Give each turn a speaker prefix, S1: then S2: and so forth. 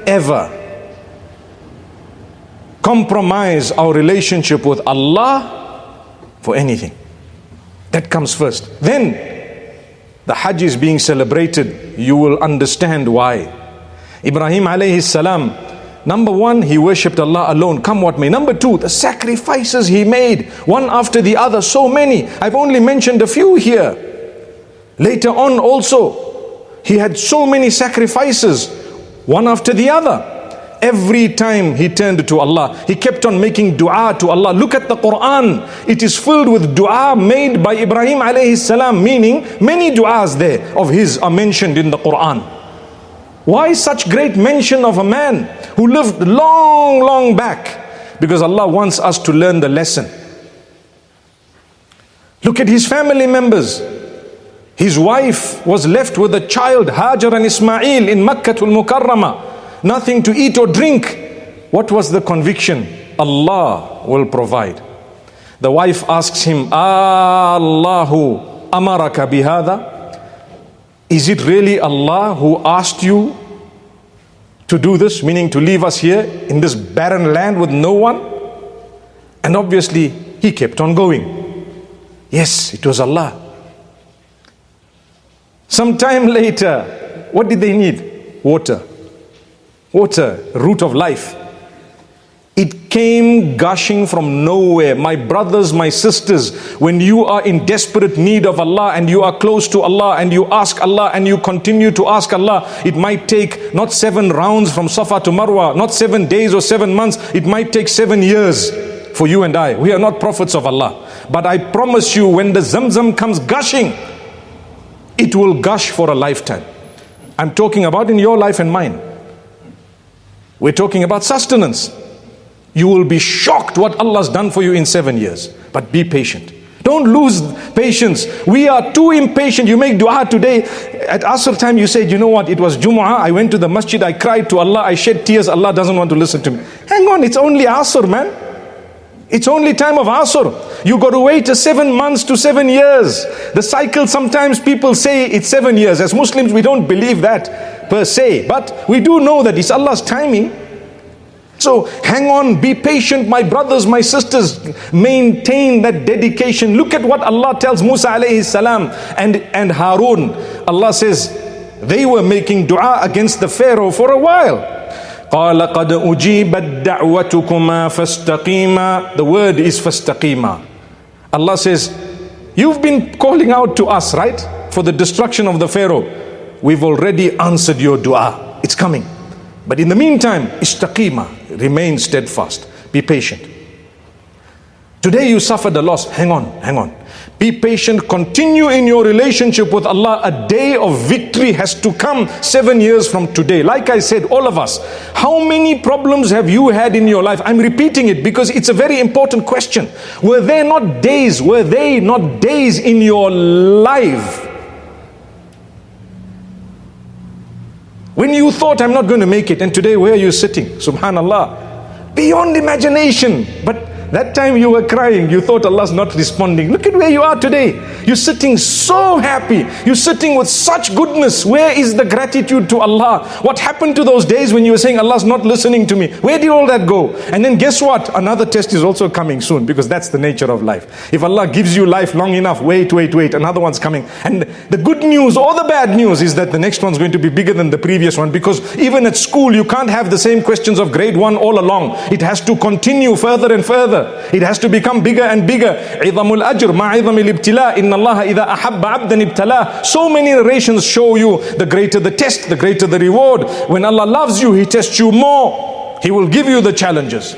S1: ever compromise our relationship with Allah for anything. That comes first. Then the Hajj is being celebrated. You will understand why. Ibrahim alayhi salam, number one, he worshipped Allah alone, come what may. Number two, the sacrifices he made, one after the other, so many. I've only mentioned a few here. Later on also, he had so many sacrifices, one after the other. Every time he turned to Allah, he kept on making dua to Allah. Look at the Quran. It is filled with dua made by Ibrahim alayhi salam, meaning many duas there of his are mentioned in the Quran. Why such great mention of a man who lived long, long back? Because Allah wants us to learn the lesson. Look at his family members. His wife was left with a child, Hajar and Ismail, in Makkatul Mukarramah. Nothing to eat or drink. What was the conviction? Allah will provide. The wife asks him, Allahu amaraka bihada? Is it really Allah who asked you to do this? Meaning to leave us here in this barren land with no one? And obviously he kept on going. Yes, it was Allah. Some time later, what did they need? Water. Water, root of life. It came gushing from nowhere. My brothers, my sisters, when you are in desperate need of Allah and you are close to Allah and you ask Allah and you continue to ask Allah, it might take not 7 rounds from Safa to Marwa, not 7 days or 7 months, it might take 7 years for you and I. We are not prophets of Allah. But I promise you, when the Zamzam comes gushing, it will gush for a lifetime. I'm talking about in your life and mine. We're talking about sustenance. You will be shocked what Allah's done for you in 7 years. But be patient. Don't lose patience. We are too impatient. You make dua today. At Asr time you said, you know what, it was Jumu'ah. I went to the masjid. I cried to Allah. I shed tears. Allah doesn't want to listen to me. Hang on, it's only Asr, man. It's only time of Asr. You got to wait 7 months to 7 years. The cycle, sometimes people say it's 7 years. As Muslims, we don't believe that per se, but we do know that it's Allah's timing. So hang on, be patient, my brothers, my sisters. Maintain that dedication. Look at what Allah tells Musa alayhi salam and Harun. Allah says they were making dua against the Pharaoh for a while. قَالَ قَدْ أُجِيبَتْ دَعْوَتُكُمَا فَاسْتَقِيمَا. The word is فَاسْتَقِيمَا. Allah says, you've been calling out to us, right? For the destruction of the Pharaoh. We've already answered your dua. It's coming. But in the meantime, istaqima, remain steadfast. Be patient. Today you suffered a loss. Hang on. Be patient. Continue in your relationship with Allah. A day of victory has to come 7 years from today. Like I said, all of us, how many problems have you had in your life? I'm repeating it because it's a very important question. Were they not days in your life when you thought, I'm not going to make it, and today where are you sitting? Subhanallah. Beyond imagination. But that time you were crying, you thought Allah's not responding. Look at where you are today. You're sitting so happy. You're sitting with such goodness. Where is the gratitude to Allah? What happened to those days when you were saying, Allah's not listening to me? Where did all that go? And then guess what? Another test is also coming soon, because that's the nature of life. If Allah gives you life long enough, wait, another one's coming. And the good news or the bad news is that the next one's going to be bigger than the previous one, because even at school you can't have the same questions of grade 1 all along. It has to continue further and further. It has to become bigger and bigger. عِظَمُ الْأَجْرِ مَا عِظَمِ الْإِبْتِلَاءِ إِنَّ اللَّهَ إِذَا أَحَبَّ عَبْدًا ابْتَلَاهُ. So many narrations show you the greater the test, the greater the reward. When Allah loves you, He tests you more. He will give you the challenges.